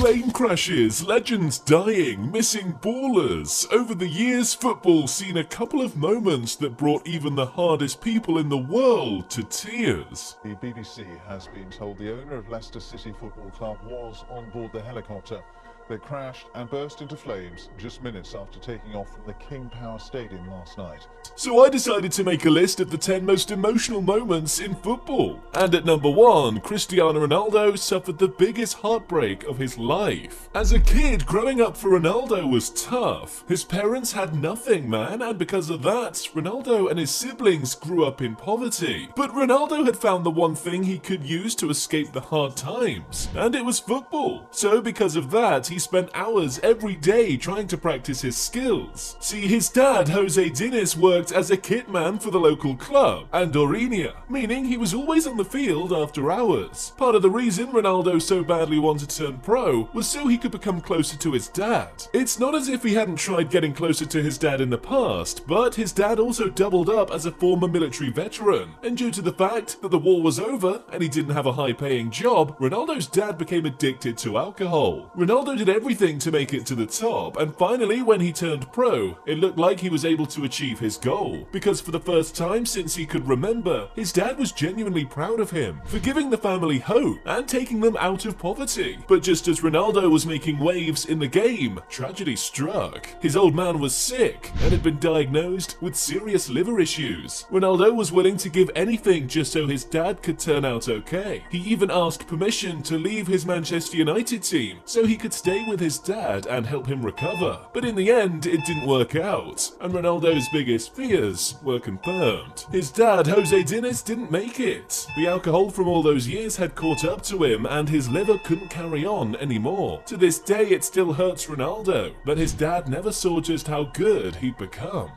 Plane crashes, legends dying, missing ballers. Over the years, football's seen a couple of moments that brought even the hardest people in the world to tears. The BBC has been told the owner of Leicester City Football Club was on board the helicopter that crashed and burst into flames just minutes after taking off from the King Power Stadium last night. So I decided to make a list of the 10 most emotional moments in football. And at number 1, Cristiano Ronaldo suffered the biggest heartbreak of his life. As a kid, growing up for Ronaldo was tough. His parents had nothing, man, and because of that, Ronaldo and his siblings grew up in poverty. But Ronaldo had found the one thing he could use to escape the hard times, and it was football. So because of that, he spent hours every day trying to practice his skills. See, his dad, Jose Diniz, worked as a kit man for the local club, Andorinha, meaning he was always on the field after hours. Part of the reason Ronaldo so badly wanted to turn pro was so he could become closer to his dad. It's not as if he hadn't tried getting closer to his dad in the past, but his dad also doubled up as a former military veteran, and due to the fact that the war was over and he didn't have a high-paying job, Ronaldo's dad became addicted to alcohol. Ronaldo did everything to make it to the top, and finally when he turned pro, it looked like he was able to achieve his goal, because for the first time since he could remember, his dad was genuinely proud of him for giving the family hope and taking them out of poverty. But just as Ronaldo was making waves in the game, tragedy struck. His old man was sick and had been diagnosed with serious liver issues. Ronaldo was willing to give anything just so his dad could turn out okay. He even asked permission to leave his Manchester United team so he could stay with his dad and help him recover. But in the end, it didn't work out, and Ronaldo's biggest fears were confirmed. His dad, Jose Diniz, didn't make it. The alcohol from all those years had caught up to him, and his liver couldn't carry on anymore. To this day, it still hurts Ronaldo, but his dad never saw just how good he'd become.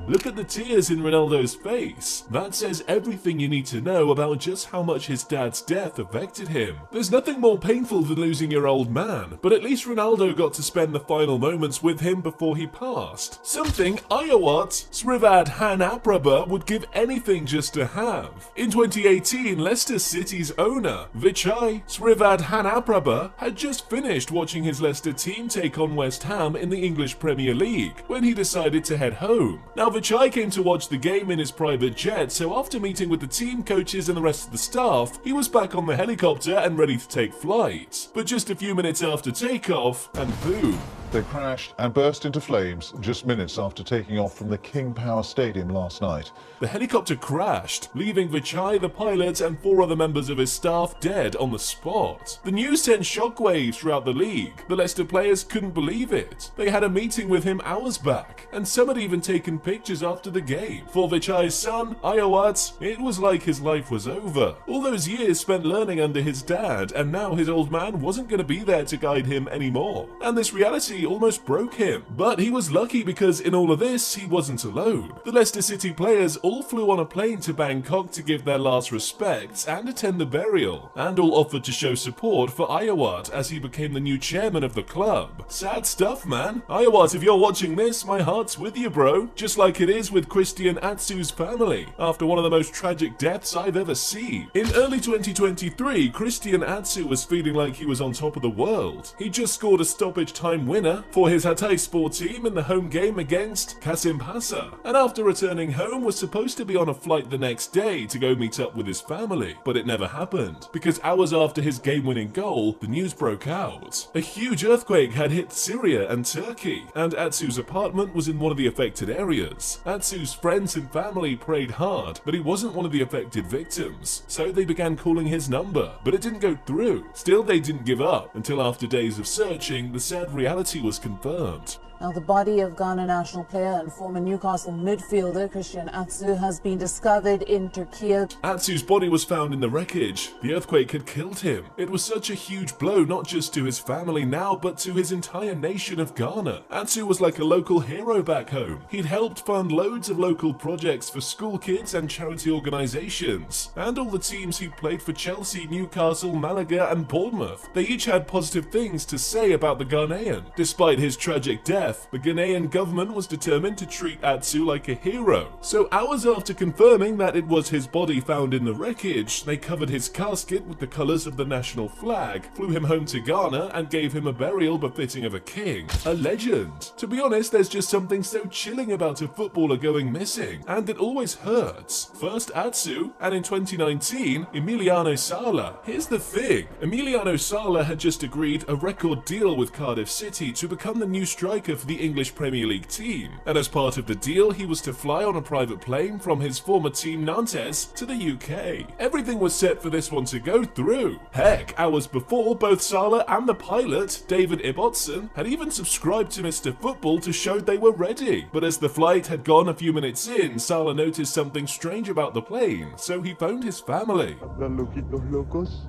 Look at the tears in Ronaldo's face. That says everything you need to know about just how much his dad's death affected him. There's nothing more painful than losing your old man, but at least Ronaldo got to spend the final moments with him before he passed. Something Ayowat Srivaddhanaprabha would give anything just to have. In 2018, Leicester City's owner, Vichai Srivaddhanaprabha, had just finished watching his Leicester team take on West Ham in the English Premier League when he decided to head home. Now, Vichai came to watch the game in his private jet, so after meeting with the team, coaches and the rest of the staff, he was back on the helicopter and ready to take flight. But just a few minutes after takeoff, and boom. They crashed and burst into flames just minutes after taking off from the King Power Stadium last night. The helicopter crashed, leaving Vichai, the pilot, and 4 other members of his staff dead on the spot. The news sent shockwaves throughout the league. The Leicester players couldn't believe it. They had a meeting with him hours back, and some had even taken pictures after the game. For Vichai's son, Ayowat, it was like his life was over. All those years spent learning under his dad, and now his old man wasn't going to be there to guide him anymore. And this reality almost broke him. But he was lucky because in all of this, he wasn't alone. The Leicester City players all flew on a plane to Bangkok to give their last respects and attend the burial, and all offered to show support for Ayowat as he became the new chairman of the club. Sad stuff, man. Ayowat, if you're watching this, my heart's with you, bro. Just like it is with Christian Atsu's family, after one of the most tragic deaths I've ever seen. In early 2023, Christian Atsu was feeling like he was on top of the world. He just scored a stoppage time winner for his Hatayspor team in the home game against Kasimpasa, and after returning home was supposed to be on a flight the next day to go meet up with his family, but it never happened, because hours after his game-winning goal, the news broke out. A huge earthquake had hit Syria and Turkey, and Atsu's apartment was in one of the affected areas. Atsu's friends and family prayed hard, but he wasn't one of the affected victims, so they began calling his number, but it didn't go through. Still, they didn't give up, until after days of searching, the sad reality was confirmed. Now, the body of Ghana national player and former Newcastle midfielder Christian Atsu has been discovered in Turkey. Atsu's body was found in the wreckage. The earthquake had killed him. It was such a huge blow not just to his family now, but to his entire nation of Ghana. Atsu was like a local hero back home. He'd helped fund loads of local projects for school kids and charity organizations. And all the teams he played for: Chelsea, Newcastle, Malaga and Bournemouth. They each had positive things to say about the Ghanaian. Despite his tragic death, death, the Ghanaian government was determined to treat Atsu like a hero. So hours after confirming that it was his body found in the wreckage, they covered his casket with the colours of the national flag, flew him home to Ghana, and gave him a burial befitting of a king. A legend. To be honest, there's just something so chilling about a footballer going missing, and it always hurts. First Atsu, and in 2019, Emiliano Sala. Here's the thing, Emiliano Sala had just agreed a record deal with Cardiff City to become the new striker for the English Premier League team, and as part of the deal he was to fly on a private plane from his former team Nantes to the UK. Everything was set for this one to go through. Heck, hours before, both Sala and the pilot, David Ibbotson, had even subscribed to Mr. Football to show they were ready. But as the flight had gone a few minutes in, Sala noticed something strange about the plane, so he phoned his family. Los loquitos locos.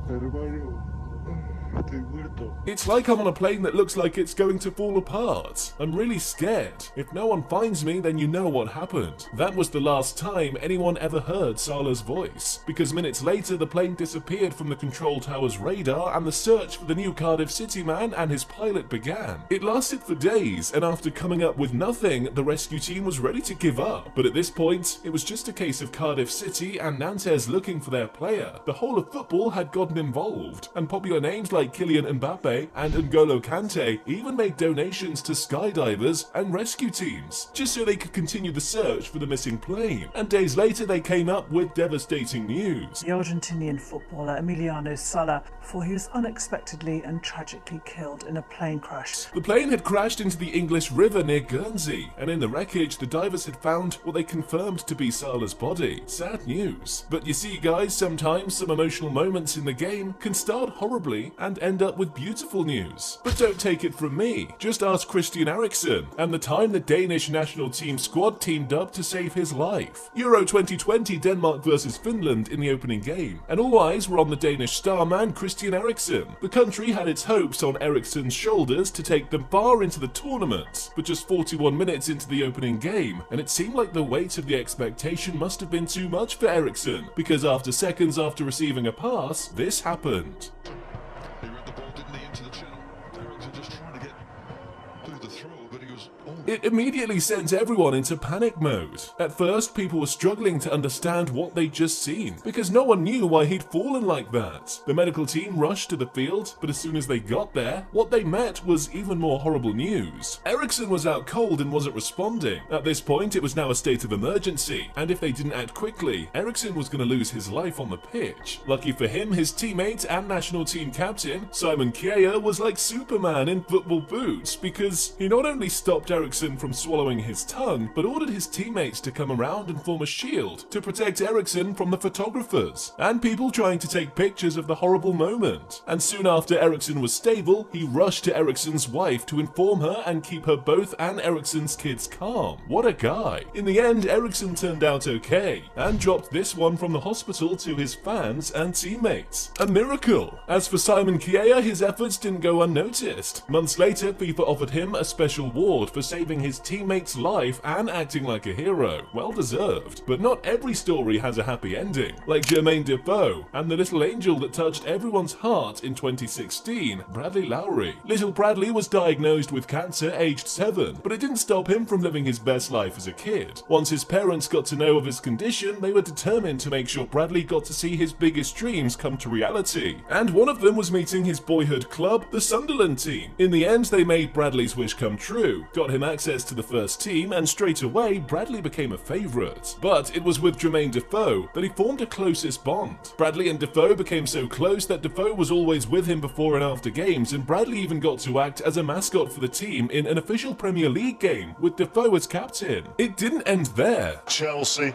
Hermano, estoy muerto. It's like I'm on a plane that looks like it's going to fall apart. I'm really scared. If no one finds me, then you know what happened. That was the last time anyone ever heard Sala's voice, because minutes later the plane disappeared from the control tower's radar and the search for the new Cardiff City man and his pilot began. It lasted for days, and after coming up with nothing, the rescue team was ready to give up. But at this point, it was just a case of Cardiff City and Nantes looking for their player. The whole of football had gotten involved, and popular names like Kylian Mbappe and N'Golo Kante even made donations to skydivers and rescue teams, just so they could continue the search for the missing plane. And days later they came up with devastating news. The Argentinian footballer Emiliano Sala, for he was unexpectedly and tragically killed in a plane crash. The plane had crashed into the English River near Guernsey, and in the wreckage the divers had found what they confirmed to be Sala's body. Sad news. But you see guys, sometimes some emotional moments in the game can start horribly and end up with beautiful news. But don't take it from me, just ask Christian Eriksen and the time the Danish national team squad teamed up to save his life. Euro 2020 Denmark versus Finland in the opening game, and all eyes were on the Danish star man Christian Eriksen. The country had its hopes on Eriksen's shoulders to take them far into the tournament, but just 41 minutes into the opening game, and it seemed like the weight of the expectation must have been too much for Eriksen, because after seconds after receiving a pass, this happened. He read the ball, didn't he, into the channel. Eriksen just trying to get through the throw, but he was... It immediately sent everyone into panic mode. At first, people were struggling to understand what they'd just seen, because no one knew why he'd fallen like that. The medical team rushed to the field, but as soon as they got there, what they met was even more horrible news. Eriksen was out cold and wasn't responding. At this point, it was now a state of emergency, and if they didn't act quickly, Eriksen was going to lose his life on the pitch. Lucky for him, his teammate and national team captain, Simon Kjær, was like Superman in football boots, because he not only stopped Eriksen from swallowing his tongue, but ordered his teammates to come around and form a shield to protect Eriksen from the photographers and people trying to take pictures of the horrible moment. And soon after Eriksen was stable, he rushed to Eriksen's wife to inform her and keep her both and Eriksen's kids calm. What a guy. In the end, Eriksen turned out okay and dropped this one from the hospital to his fans and teammates. A miracle. As for Simon Kjær, his efforts didn't go unnoticed. Months later, FIFA offered him a special award for saving his teammate's life and acting like a hero. Well deserved. But not every story has a happy ending. Like Jermaine Defoe and the little angel that touched everyone's heart in 2016, Bradley Lowry. Little Bradley was diagnosed with cancer aged 7, but it didn't stop him from living his best life as a kid. Once his parents got to know of his condition, they were determined to make sure Bradley got to see his biggest dreams come to reality. And one of them was meeting his boyhood club, the Sunderland team. In the end, they made Bradley's wish come true, got him access to the first team, and straight away Bradley became a favourite. But it was with Jermaine Defoe that he formed a closest bond. Bradley and Defoe became so close that Defoe was always with him before and after games, and Bradley even got to act as a mascot for the team in an official Premier League game with Defoe as captain. It didn't end there. Chelsea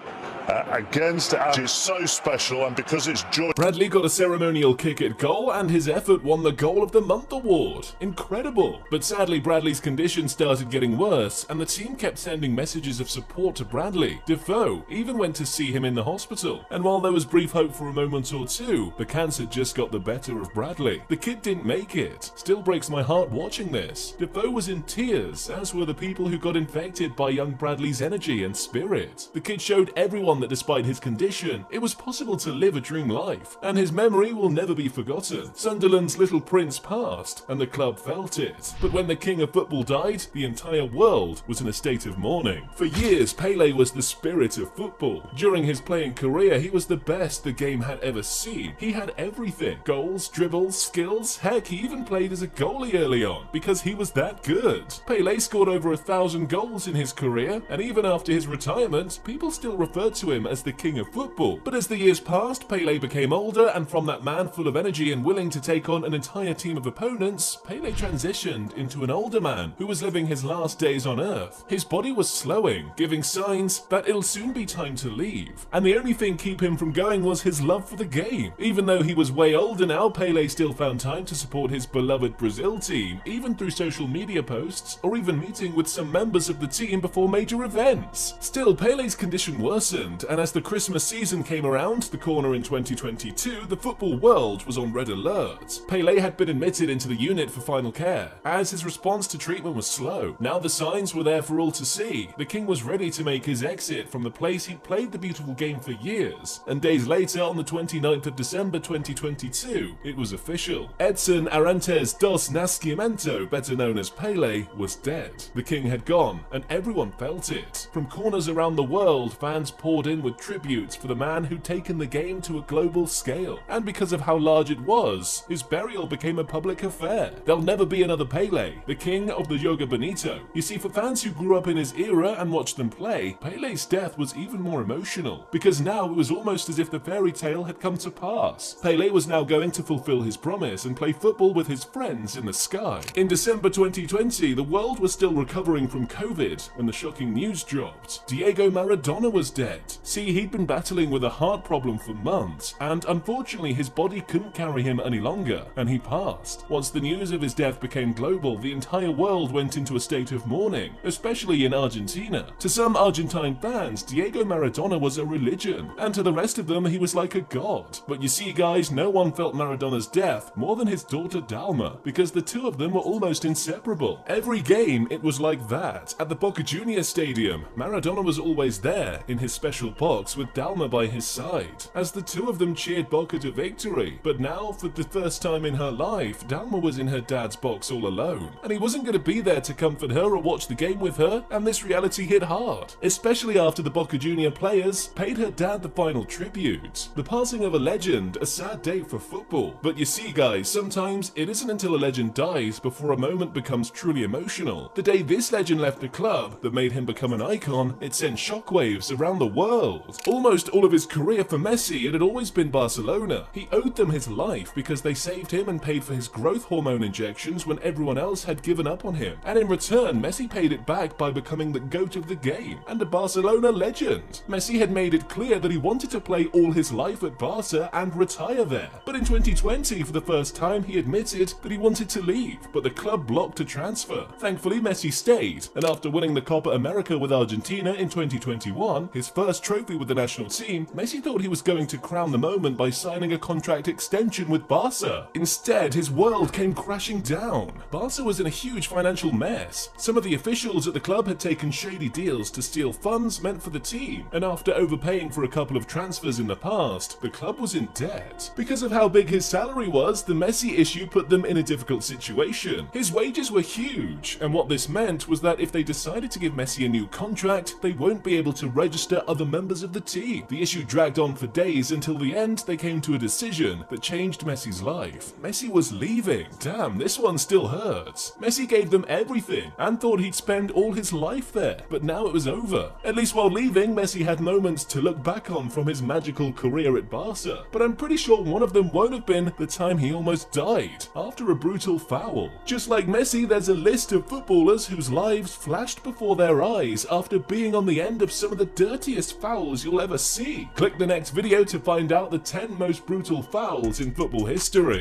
against Al is so special, and because it's joy. Bradley got a ceremonial kick at goal, and his effort won the Goal of the Month award. Incredible. But sadly, Bradley's condition started getting worse, and the team kept sending messages of support to Bradley. Defoe even went to see him in the hospital, and while there was brief hope for a moment or two, the cancer just got the better of Bradley. The kid didn't make it. Still breaks my heart watching this. Defoe was in tears, as were the people who got infected by young Bradley's energy and spirit. The kid showed everyone everyone that despite his condition, it was possible to live a dream life, and his memory will never be forgotten. Sunderland's little prince passed, and the club felt it. But when the king of football died, the entire world was in a state of mourning. For years, Pele was the spirit of football. During his playing career, he was the best the game had ever seen. He had everything: goals, dribbles, skills. Heck, he even played as a goalie early on, because he was that good. Pele scored over 1,000 goals in his career, and even after his retirement, people still referred to him as the king of football. But as the years passed, Pele became older, and from that man full of energy and willing to take on an entire team of opponents, Pele transitioned into an older man who was living his last days on earth. His body was slowing, giving signs that it'll soon be time to leave. And the only thing keeping him from going was his love for the game. Even though he was way older now, Pele still found time to support his beloved Brazil team, even through social media posts, or even meeting with some members of the team before major events. Still, Pele's condition worsened, and as the Christmas season came around the corner in 2022, the football world was on red alert. Pele had been admitted into the unit for final care, as his response to treatment was slow. Now the signs were there for all to see. The king was ready to make his exit from the place he'd played the beautiful game for years, and days later, on the 29th of December 2022, it was official. Edson Arantes dos Nascimento, better known as Pele, was dead. The king had gone, and everyone felt it. From corners around the world, fans poured in with tributes for the man who'd taken the game to a global scale. And because of how large it was, his burial became a public affair. There'll never be another Pele, the king of the Joga Bonito. You see, for fans who grew up in his era and watched them play, Pele's death was even more emotional, because now it was almost as if the fairy tale had come to pass. Pele was now going to fulfill his promise and play football with his friends in the sky. In December 2020, the world was still recovering from COVID when the shocking news dropped. Diego Maradona was dead. See, he'd been battling with a heart problem for months, and unfortunately his body couldn't carry him any longer, and he passed. Once the news of his death became global, the entire world went into a state of mourning, especially in Argentina. To some Argentine fans, Diego Maradona was a religion, and to the rest of them, he was like a god. But you see, guys, no one felt Maradona's death more than his daughter Dalma, because the two of them were almost inseparable. Every game, it was like that. At the Boca Juniors Stadium, Maradona was always there, in his special box with Dalma by his side, as the two of them cheered Boca to victory. But now, for the first time in her life, Dalma was in her dad's box all alone, and he wasn't going to be there to comfort her or watch the game with her, and this reality hit hard, especially after the Boca Junior players paid her dad the final tribute. The passing of a legend, a sad day for football. But you see, guys, sometimes it isn't until a legend dies before a moment becomes truly emotional. The day this legend left the club that made him become an icon, it sent shockwaves around the world. Almost all of his career for Messi, it had always been Barcelona. He owed them his life because they saved him and paid for his growth hormone injections when everyone else had given up on him. And in return, Messi paid it back by becoming the GOAT of the game and a Barcelona legend. Messi had made it clear that he wanted to play all his life at Barca and retire there. But in 2020, for the first time, he admitted that he wanted to leave, but the club blocked a transfer. Thankfully, Messi stayed, and after winning the Copa America with Argentina in 2021, his first trophy with the national team, Messi thought he was going to crown the moment by signing a contract extension with Barca. Instead, his world came crashing down. Barca was in a huge financial mess. Some of the officials at the club had taken shady deals to steal funds meant for the team, and after overpaying for a couple of transfers in the past, the club was in debt. Because of how big his salary was, the Messi issue put them in a difficult situation. His wages were huge, and what this meant was that if they decided to give Messi a new contract, they won't be able to register other members of the team. The issue dragged on for days until the end they came to a decision that changed Messi's life. Messi was leaving. Damn, this one still hurts. Messi gave them everything and thought he'd spend all his life there, but now it was over. At least while leaving, Messi had moments to look back on from his magical career at Barca, but I'm pretty sure one of them won't have been the time he almost died after a brutal foul. Just like Messi, there's a list of footballers whose lives flashed before their eyes after being on the end of some of the dirtiest fouls you'll ever see. Click the next video to find out the 10 most brutal fouls in football history.